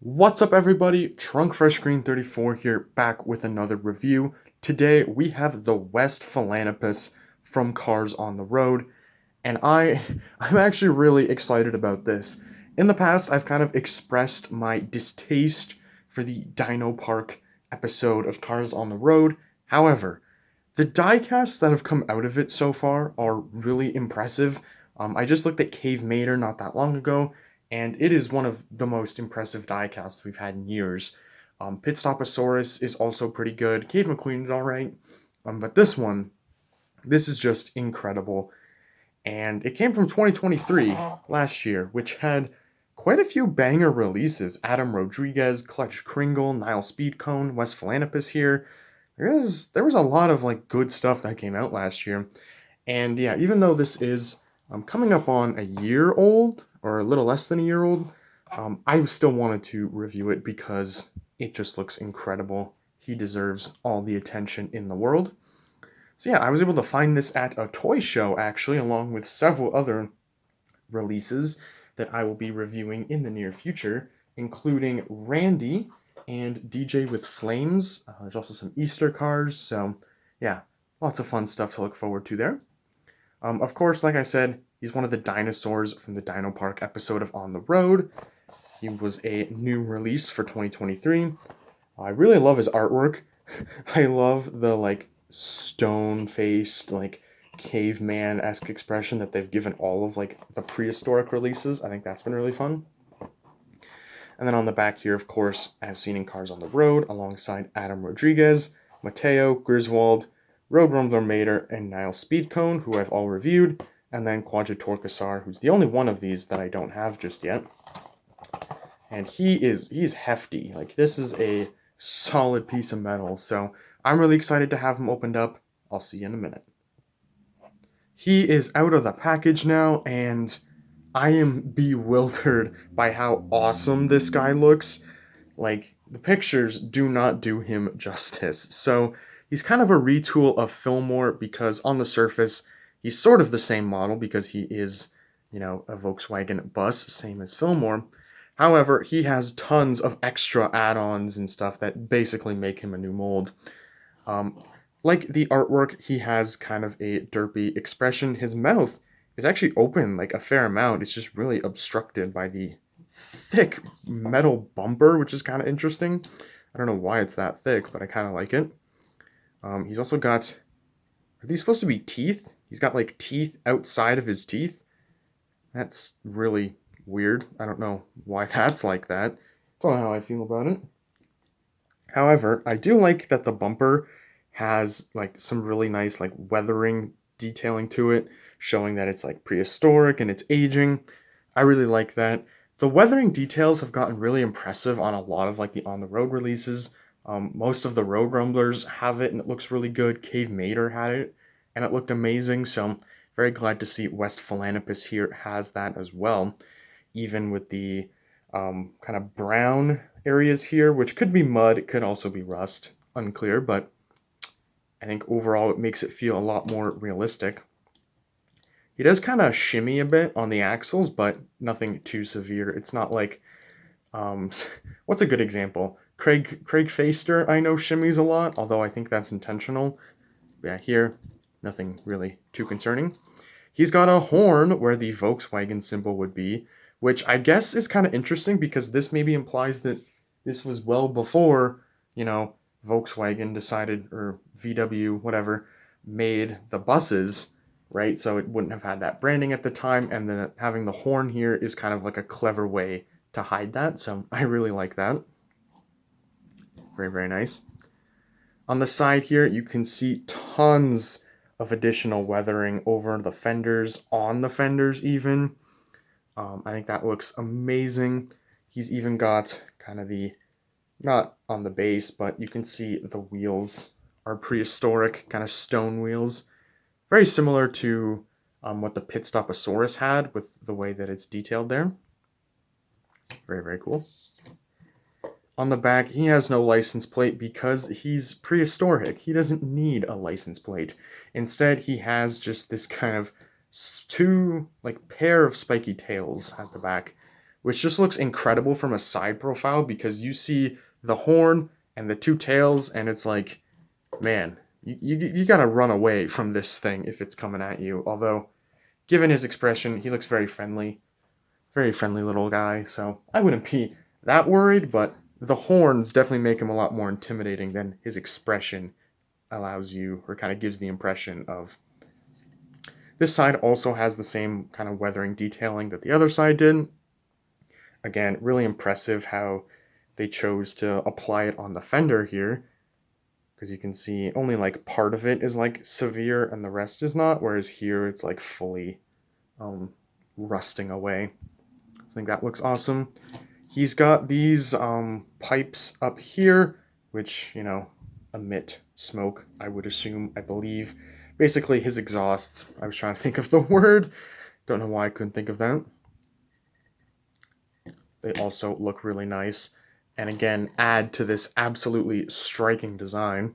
What's up, everybody? Trunk Fresh Green 34 here, back with another review. Today we have the Westfalanapus from Cars on the Road, and I'm actually really excited about this. In the past, I've kind of expressed my distaste for the Dino Park episode of Cars on the Road. However, the diecasts that have come out of it so far are really impressive. I just looked at Cave Mater not that long ago, and it is one of the most impressive diecasts we've had in years. Pitstoposaurus is also pretty good. Cave McQueen's alright. But this is just incredible. And it came from 2023, last year, which had quite a few banger releases. Adam Rodriguez, Clutch Kringle, Nile Speedcone, Westfalanapus here. There was a lot of like good stuff that came out last year. And yeah, even though this is coming up on a year old, or a little less than a year old, I still wanted to review it because it just looks incredible. He deserves all the attention in the world. So yeah, I was able to find this at a toy show actually, along with several other releases that I will be reviewing in the near future, including Randy and DJ with Flames. There's also some Easter cars, so yeah, lots of fun stuff to look forward to there. Of course, like I said, he's one of the dinosaurs from the Dino Park episode of On the Road. He was a new release for 2023. I really love his artwork. I love the like stone-faced, like caveman-esque expression that they've given all of like the prehistoric releases. I think that's been really fun. And then on the back here, of course, as seen in Cars on the Road, alongside Adam Rodriguez, Mateo, Griswold, Road Rumbler Mater, and Nile Speedcone, who I've all reviewed, and then Quadratorcasar, who's the only one of these that I don't have just yet. And he's hefty. Like, this is a solid piece of metal, so I'm really excited to have him opened up. I'll see you in a minute. He is out of the package now, and I am bewildered by how awesome this guy looks. Like, the pictures do not do him justice. So, he's kind of a retool of Fillmore because on the surface, he's sort of the same model because he is, a Volkswagen bus, same as Fillmore. However, he has tons of extra add-ons and stuff that basically make him a new mold. Like the artwork, he has kind of a derpy expression. His mouth is actually open like a fair amount. It's just really obstructed by the thick metal bumper, which is kind of interesting. I don't know why it's that thick, but I kind of like it. He's also got, are these supposed to be teeth? He's got like teeth outside of his teeth. That's really weird. I don't know why that's like that. Don't know how I feel about it. However, I do like that the bumper has like some really nice like weathering detailing to it, showing that it's like prehistoric and it's aging. I really like that. The weathering details have gotten really impressive on a lot of like the on the road releases. Most of the road rumblers have it and it looks really good. Cave Mater had it and it looked amazing. So I'm very glad to see Westfalanapus here has that as well. Even with the kind of brown areas here, which could be mud, it could also be rust, unclear, but I think overall it makes it feel a lot more realistic. He does kind of shimmy a bit on the axles, but nothing too severe. It's not like, what's a good example? Craig Faster, I know shimmies a lot, although I think that's intentional. Yeah, here, nothing really too concerning. He's got a horn where the Volkswagen symbol would be, which I guess is kind of interesting because this maybe implies that this was well before, Volkswagen decided, or VW, whatever, made the buses, right? So it wouldn't have had that branding at the time, and then having the horn here is kind of like a clever way to hide that, so I really like that. Very, very nice. On the side here, you can see tons of additional weathering over the fenders, on the fenders even. I think that looks amazing. He's even got kind of the, not on the base, but you can see the wheels are prehistoric, kind of stone wheels. Very similar to what the Pitstoposaurus had with the way that it's detailed there. Very, very cool. On the back, he has no license plate because he's prehistoric. He doesn't need a license plate. Instead, he has just this kind of two, like, pair of spiky tails at the back, which just looks incredible from a side profile because you see the horn and the two tails, and it's like, man, you gotta run away from this thing if it's coming at you. Although, given his expression, he looks very friendly little guy, so I wouldn't be that worried, but the horns definitely make him a lot more intimidating than his expression allows you, or kind of gives the impression of. This side also has the same kind of weathering detailing that the other side did. Again, really impressive how they chose to apply it on the fender here, because you can see only like part of it is like severe and the rest is not, whereas here it's like fully rusting away. I think that looks awesome. He's got these pipes up here, which, you know, emit smoke, I would assume, I believe. Basically, his exhausts. I was trying to think of the word. Don't know why I couldn't think of that. They also look really nice. And again, add to this absolutely striking design.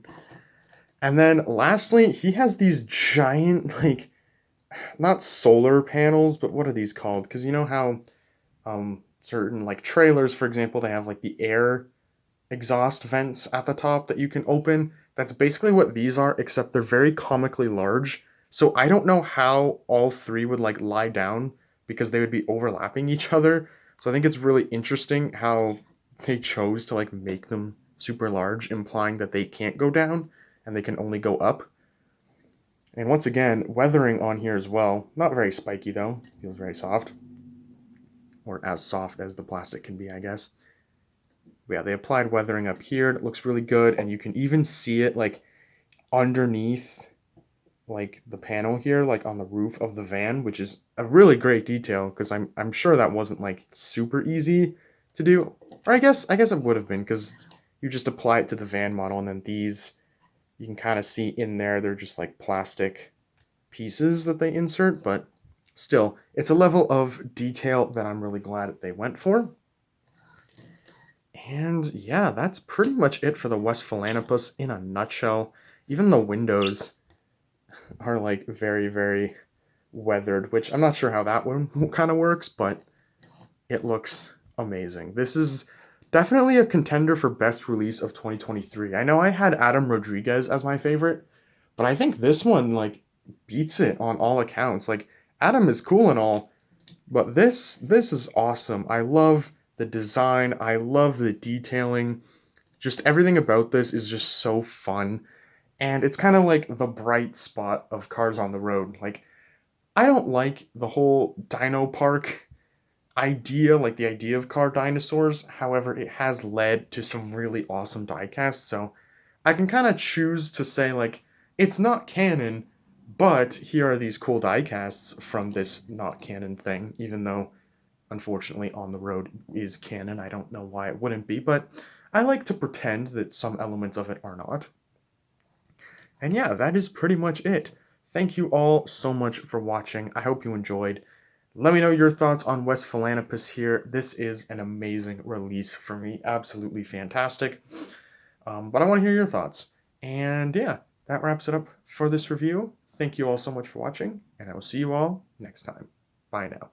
And then lastly, he has these giant, like, not solar panels, but what are these called? Because you know how certain like trailers, for example, they have like the air exhaust vents at the top that you can open. That's basically what these are, except they're very comically large. So I don't know how all three would like lie down because they would be overlapping each other. So I think it's really interesting how they chose to like make them super large, implying that they can't go down and they can only go up. And once again, weathering on here as well. Not very spiky though, feels very soft. Or as soft as the plastic can be, I guess. But yeah, they applied weathering up here. It looks really good, and you can even see it like underneath like the panel here, like on the roof of the van, which is a really great detail because I'm sure that wasn't like super easy to do. Or I guess it would have been because you just apply it to the van model, and then these you can kind of see in there, they're just like plastic pieces that they insert, but still, it's a level of detail that I'm really glad that they went for. And yeah, that's pretty much it for the Westfalanapus in a nutshell. Even the windows are like very, very weathered, which I'm not sure how that one kind of works, but it looks amazing. This is definitely a contender for best release of 2023. I know I had Adam Rodriguez as my favorite, but I think this one like beats it on all accounts. Like Adam is cool and all, but this is awesome. I love the design. I love the detailing. Just everything about this is just so fun. And it's kind of like the bright spot of Cars on the Road. Like I don't like the whole Dino Park idea, like the idea of car dinosaurs. However, it has led to some really awesome diecasts. So I can kind of choose to say like it's not canon, but here are these cool diecasts from this not canon thing, even though unfortunately On the Road is canon. I don't know why it wouldn't be, but I like to pretend that some elements of it are not. And yeah, that is pretty much it. Thank you all so much for watching. I hope you enjoyed. Let me know your thoughts on Westfalanapus here. This is an amazing release for me. Absolutely fantastic. But I want to hear your thoughts. And yeah, that wraps it up for this review. Thank you all so much for watching, and I will see you all next time. Bye now.